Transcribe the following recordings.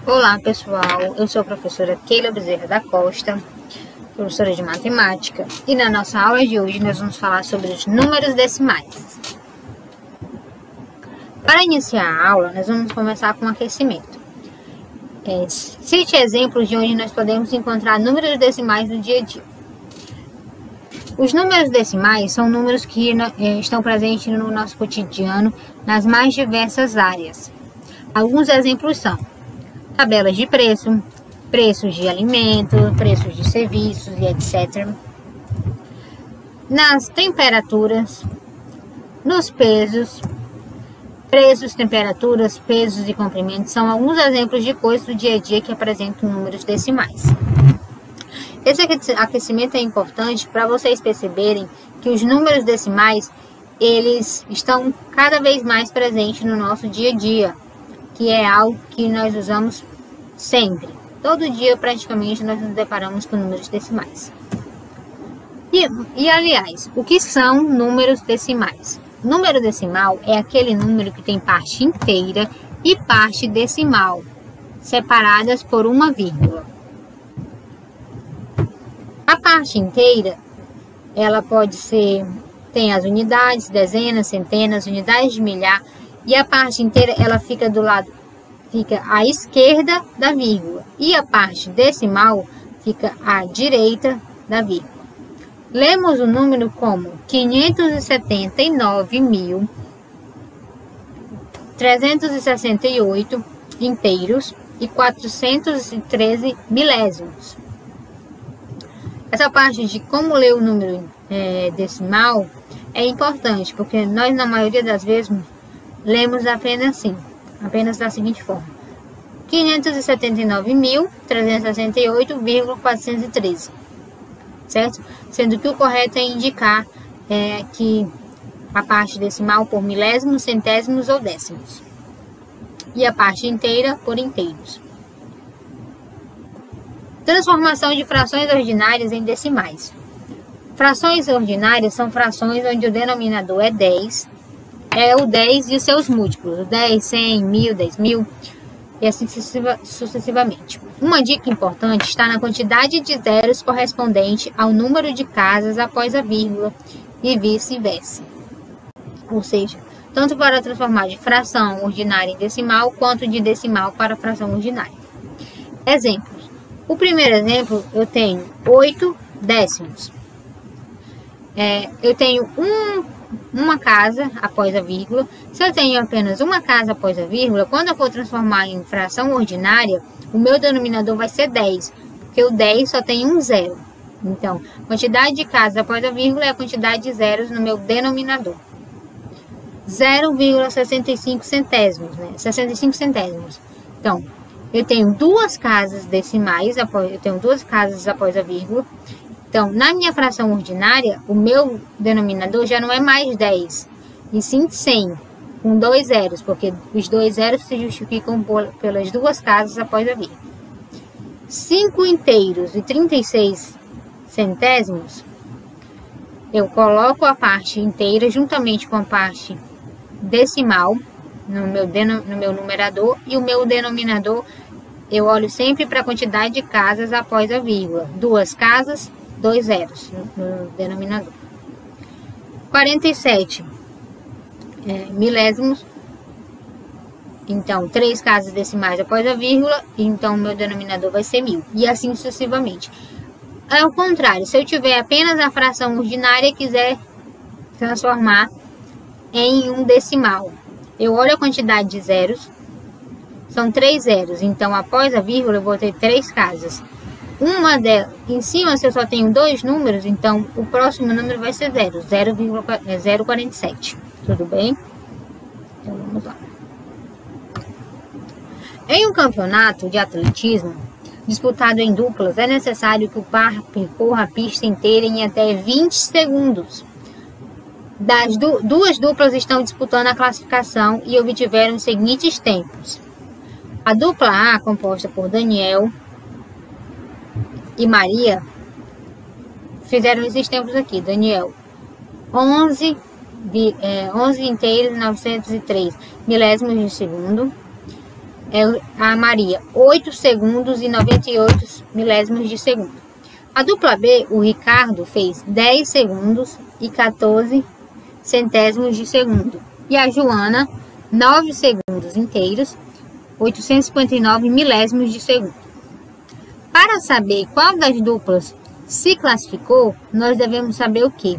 Olá pessoal, eu sou a professora Keila Bezerra da Costa, professora de matemática, e na nossa aula de hoje nós vamos falar sobre os números decimais. Para iniciar a aula, nós vamos começar com um aquecimento. Cite exemplos de onde nós podemos encontrar números decimais no dia a dia. Os números decimais são números que estão presentes no nosso cotidiano nas mais diversas áreas. Alguns exemplos são tabelas de preço, preços de alimento, preços de serviços e etc. Nas temperaturas, nos pesos, preços, temperaturas, pesos e comprimentos são alguns exemplos de coisas do dia a dia que apresentam números decimais. Esse aquecimento é importante para vocês perceberem que os números decimais, eles estão cada vez mais presentes no nosso dia a dia, que é algo que nós usamos sempre. Todo dia, praticamente, nós nos deparamos com números decimais. Aliás, o que são números decimais? Número decimal é aquele número que tem parte inteira e parte decimal, separadas por uma vírgula. A parte inteira, ela pode ser, tem as unidades, dezenas, centenas, unidades de milhar, e a parte inteira, ela fica à esquerda da vírgula, e a parte decimal fica à direita da vírgula. Lemos o número como 579.368 inteiros e 413 milésimos. Essa parte de como ler o número decimal é importante, porque nós, na maioria das vezes, lemos apenas da seguinte forma: 579.368,413, certo? Sendo que o correto é indicar que a parte decimal por milésimos, centésimos ou décimos, e a parte inteira por inteiros. Transformação de frações ordinárias em decimais. Frações ordinárias são frações onde o denominador é 10, é o 10 e os seus múltiplos, o 10, 100, 1000, 10.000 e assim sucessivamente. Uma dica importante está na quantidade de zeros correspondente ao número de casas após a vírgula e vice-versa. Ou seja, tanto para transformar de fração ordinária em decimal, quanto de decimal para fração ordinária. Exemplos. O primeiro exemplo, eu tenho 8 décimos. Eu tenho uma casa após a vírgula. Se eu tenho apenas uma casa após a vírgula, quando eu for transformar em fração ordinária, o meu denominador vai ser 10, porque o 10 só tem um zero. Então, quantidade de casas após a vírgula é a quantidade de zeros no meu denominador. 0,65 centésimos, 65 centésimos. Então, eu tenho duas casas decimais, eu tenho duas casas após a vírgula. Então, na minha fração ordinária, o meu denominador já não é mais 10, e sim 100, com dois zeros, porque os dois zeros se justificam pelas duas casas após a vírgula. 5 inteiros e 36 centésimos, eu coloco a parte inteira juntamente com a parte decimal no meu numerador, e o meu denominador, eu olho sempre para a quantidade de casas após a vírgula. Duas casas, dois zeros no denominador. 47 milésimos. Então, 3 casas decimais após a vírgula. Então, o meu denominador vai ser 1000. E assim sucessivamente. Ao contrário, se eu tiver apenas a fração ordinária e quiser transformar em um decimal, eu olho a quantidade de zeros. São 3 zeros. Então, após a vírgula, eu vou ter 3 casas. Uma delas, em cima, se eu só tenho dois números, então o próximo número vai ser 0,47. Tudo bem? Então vamos lá. Em um campeonato de atletismo disputado em duplas, é necessário que o par percorra a pista inteira em até 20 segundos. Duas duplas estão disputando a classificação e obtiveram os seguintes tempos. A dupla A, composta por Daniel e Maria, fizeram esses tempos aqui. Daniel, 11 inteiros e 903 milésimos de segundo. a Maria 8 segundos e 98 milésimos de segundo. A dupla B, o Ricardo, fez 10 segundos e 14 centésimos de segundo. E a Joana, 9 segundos inteiros, 859 milésimos de segundo. Para saber qual das duplas se classificou, nós devemos saber o quê?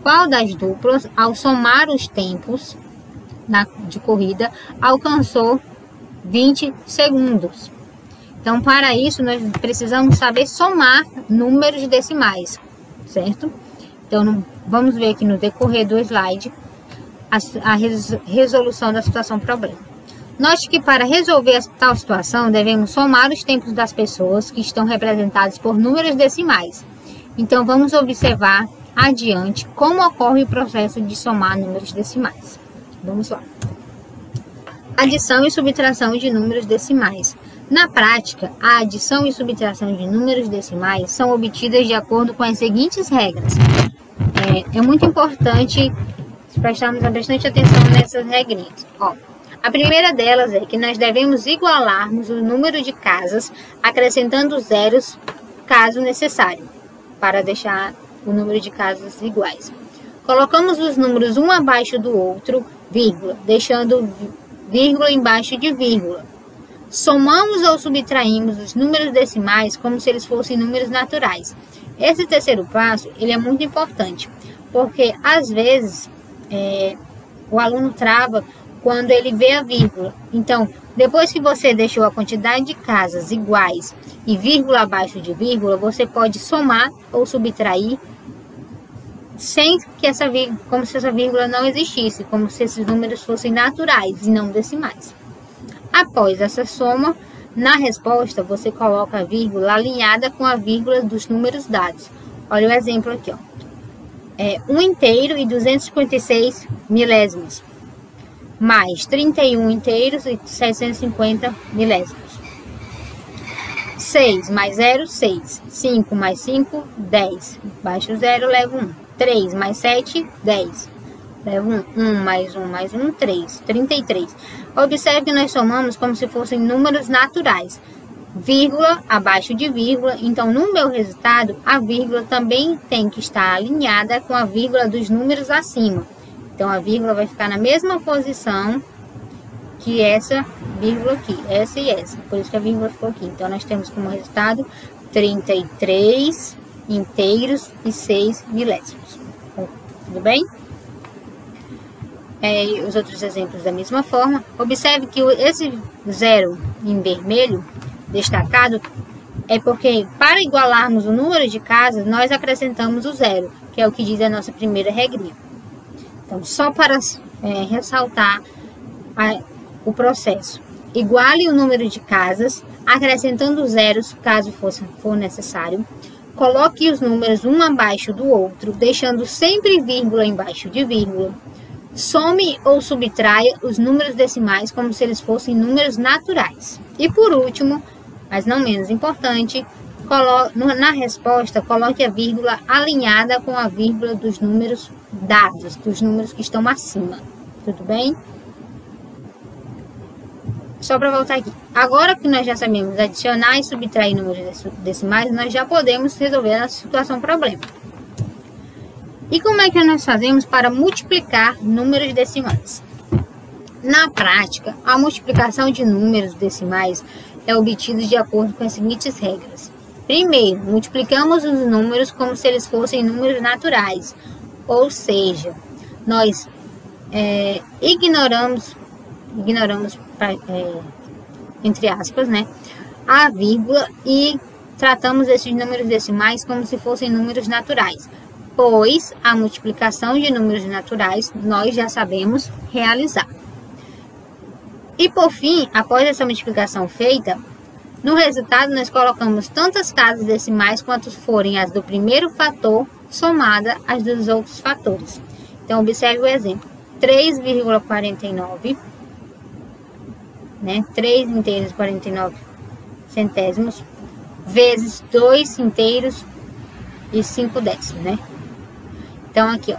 Qual das duplas, ao somar os tempos de corrida, alcançou 20 segundos. Então, para isso, nós precisamos saber somar números decimais, certo? Então, vamos ver aqui no decorrer do slide a resolução da situação problema. Note que para resolver tal situação, devemos somar os tempos das pessoas que estão representados por números decimais. Então, vamos observar adiante como ocorre o processo de somar números decimais. Vamos lá. Adição e subtração de números decimais. Na prática, a adição e subtração de números decimais são obtidas de acordo com as seguintes regras. É muito importante prestarmos bastante atenção nessas regrinhas. A primeira delas é que nós devemos igualarmos o número de casas, acrescentando zeros, caso necessário, para deixar o número de casas iguais. Colocamos os números um abaixo do outro, vírgula, deixando vírgula embaixo de vírgula. Somamos ou subtraímos os números decimais como se eles fossem números naturais. Esse terceiro passo ele é muito importante, porque às vezes o aluno trava quando ele vê a vírgula. Então, depois que você deixou a quantidade de casas iguais e vírgula abaixo de vírgula, você pode somar ou subtrair sem que como se essa vírgula não existisse, como se esses números fossem naturais e não decimais. Após essa soma, na resposta você coloca a vírgula alinhada com a vírgula dos números dados. Olha o exemplo aqui, 1 inteiro e 256 milésimos, mais 31 inteiros e 750 milésimos. 6 mais 0, 6. 5 mais 5, 10. Baixo 0, levo 1. 3 mais 7, 10. Levo 1. 1 mais 1 mais 1, 3. 33. Observe que nós somamos como se fossem números naturais. Vírgula abaixo de vírgula. Então, no meu resultado, a vírgula também tem que estar alinhada com a vírgula dos números acima. Então, a vírgula vai ficar na mesma posição que essa vírgula aqui, essa e essa. Por isso que a vírgula ficou aqui. Então, nós temos como resultado 33 inteiros e 6 milésimos. Tudo bem? Os outros exemplos da mesma forma. Observe que esse zero em vermelho destacado é porque, para igualarmos o número de casas, nós acrescentamos o zero, que é o que diz a nossa primeira regrinha. Então, só para ressaltar o processo. Iguale o número de casas, acrescentando zeros, caso for necessário. Coloque os números um abaixo do outro, deixando sempre vírgula embaixo de vírgula. Some ou subtraia os números decimais como se eles fossem números naturais. E por último, mas não menos importante, na resposta, coloque a vírgula alinhada com a vírgula dos números dados, dos números que estão acima. Tudo bem? Só para voltar aqui. Agora que nós já sabemos adicionar e subtrair números decimais, nós já podemos resolver a situação problema. E como é que nós fazemos para multiplicar números decimais? Na prática, a multiplicação de números decimais é obtida de acordo com as seguintes regras. Primeiro, multiplicamos os números como se eles fossem números naturais, ou seja, nós ignoramos entre aspas, a vírgula e tratamos esses números decimais como se fossem números naturais, pois a multiplicação de números naturais nós já sabemos realizar. E por fim, após essa multiplicação feita, no resultado nós colocamos tantas casas decimais quanto forem as do primeiro fator somada às dos outros fatores. Então, observe o exemplo. 3,49, 3 inteiros e 49 centésimos, vezes 2 inteiros e 5 décimos, Então, aqui,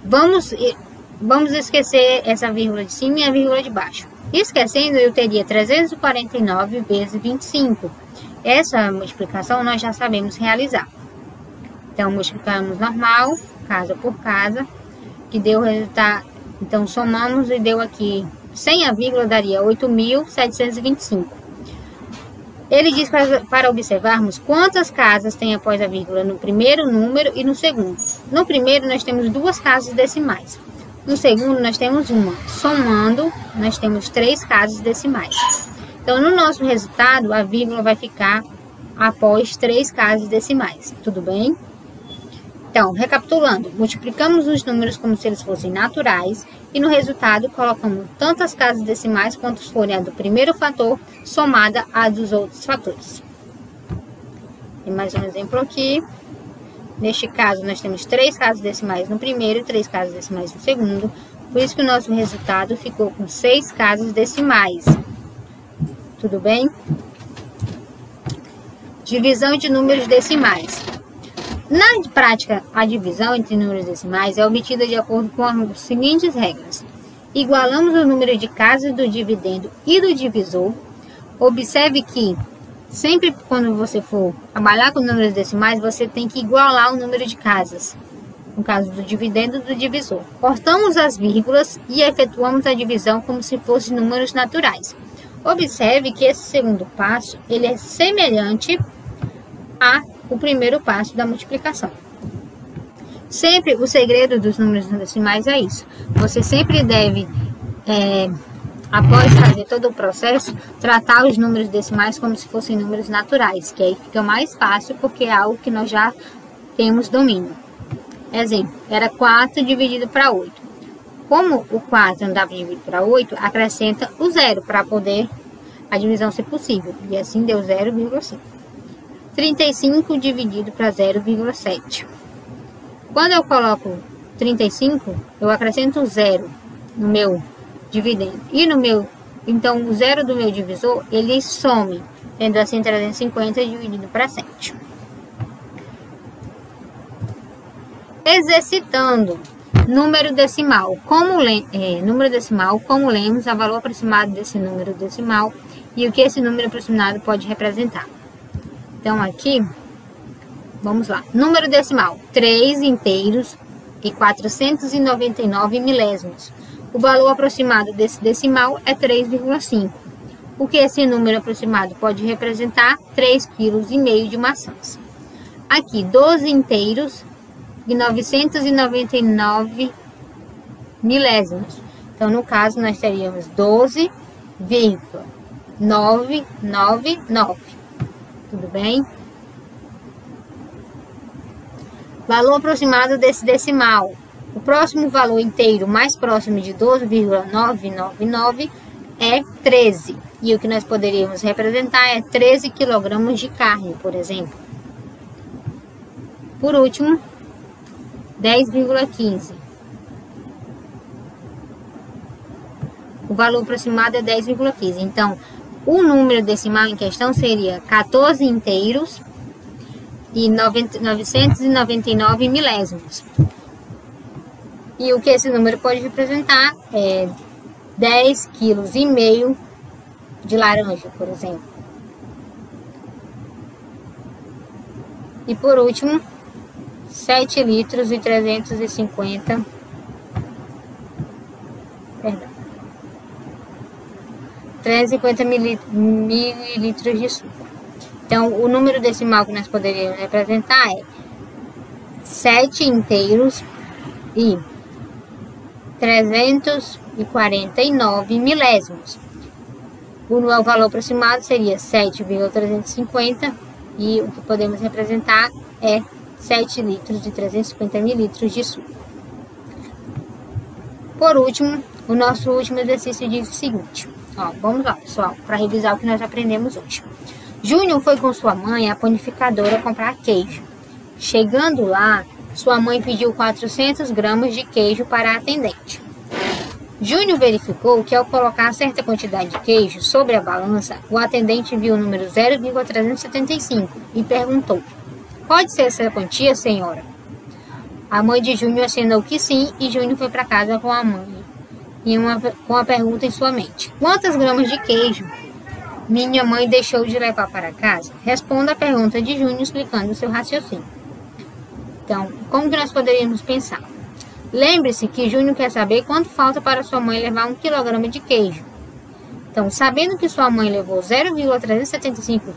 vamos esquecer essa vírgula de cima e a vírgula de baixo. Esquecendo, eu teria 349 vezes 25. Essa multiplicação nós já sabemos realizar. Então, multiplicamos normal, casa por casa, que deu o resultado. Então, somamos e deu aqui, sem a vírgula, daria 8.725. Ele diz para observarmos quantas casas tem após a vírgula no primeiro número e no segundo. No primeiro, nós temos 2 casas decimais. No segundo, nós temos uma. Somando, nós temos 3 casas decimais. Então, no nosso resultado, a vírgula vai ficar após 3 casas decimais. Tudo bem? Então, recapitulando, multiplicamos os números como se eles fossem naturais e no resultado colocamos tantas casas decimais quanto forem a do primeiro fator somada a dos outros fatores. Tem mais um exemplo aqui. Neste caso, nós temos 3 casas decimais no primeiro e 3 casas decimais no segundo. Por isso que o nosso resultado ficou com 6 casas decimais. Tudo bem? Divisão de números decimais. Na prática, a divisão entre números decimais é obtida de acordo com as seguintes regras. Igualamos o número de casas do dividendo e do divisor. Observe que sempre quando você for trabalhar com números decimais, você tem que igualar o número de casas. No caso do dividendo e do divisor. Cortamos as vírgulas e efetuamos a divisão como se fossem números naturais. Observe que esse segundo passo ele é semelhante ao primeiro passo da multiplicação. Sempre o segredo dos números decimais é isso. Você sempre deve, após fazer todo o processo, tratar os números decimais como se fossem números naturais, que aí fica mais fácil porque é algo que nós já temos domínio. Exemplo, era 4 dividido para 8. Como o 4 não dá para dividir para 8, acrescenta o 0 para poder a divisão ser possível. E assim deu 0,5. 35 dividido para 0,7. Quando eu coloco 35, eu acrescento 0 no meu dividendo. E no meu, então o 0 do meu divisor, ele some, tendo assim 350 dividido para 7. Exercitando. Número decimal. Número decimal, como lemos, a valor aproximado desse número decimal e o que esse número aproximado pode representar. Então, aqui, vamos lá. Número decimal, 3 inteiros e 499 milésimos. O valor aproximado desse decimal é 3,5. O que esse número aproximado pode representar? 3,5 kg de maçãs. Aqui, 12 inteiros e 999 milésimos. Então, no caso, nós teríamos 12,999. Tudo bem? Valor aproximado desse decimal. O próximo valor inteiro mais próximo de 12,999 é 13. E o que nós poderíamos representar é 13 kg de carne, por exemplo. Por último, 10,15. O valor aproximado é 10,15. Então, o número decimal em questão seria 14 inteiros e 999 milésimos. E o que esse número pode representar é 10,5 kg de laranja, por exemplo. E por último, 7 litros e 350. Perdão. 350 mililitros de suco. Então, o número decimal que nós poderíamos representar é 7 inteiros e 349 milésimos. O valor aproximado seria 7,350 e o que podemos representar é 7 litros e 350 mililitros de suco. Por último, o nosso último exercício diz o seguinte. Ó, vamos lá, pessoal, para revisar o que nós aprendemos hoje. Júnior foi com sua mãe à panificadora comprar queijo. Chegando lá, sua mãe pediu 400 gramas de queijo para a atendente. Júnior verificou que ao colocar certa quantidade de queijo sobre a balança, o atendente viu o número 0,375 e perguntou: "Pode ser essa quantia, senhora?" A mãe de Júnior acenou que sim e Júnior foi para casa com a mãe. com a pergunta em sua mente: quantas gramas de queijo minha mãe deixou de levar para casa? Responda a pergunta de Júnior explicando o seu raciocínio. Então, como que nós poderíamos pensar? Lembre-se que Júnior quer saber quanto falta para sua mãe levar 1 kg de queijo. Então, sabendo que sua mãe levou 0,375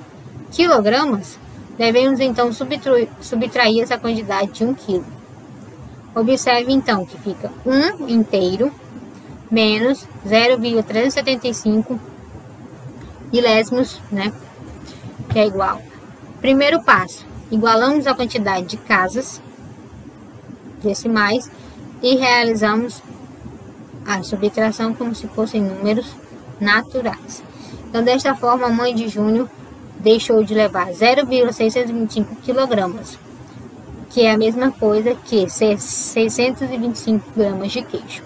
kg, devemos então subtrair essa quantidade de 1 kg. Observe então que fica 1 inteiro menos 0,375 milésimos, né? Que é igual. Primeiro passo, igualamos a quantidade de casas decimais e realizamos a subtração como se fossem números naturais. Então, desta forma, a mãe de Júnior deixou de levar 0,625 kg, que é a mesma coisa que 625 gramas de queijo.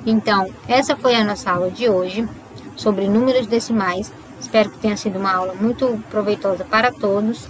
Então, essa foi a nossa aula de hoje sobre números decimais. Espero que tenha sido uma aula muito proveitosa para todos.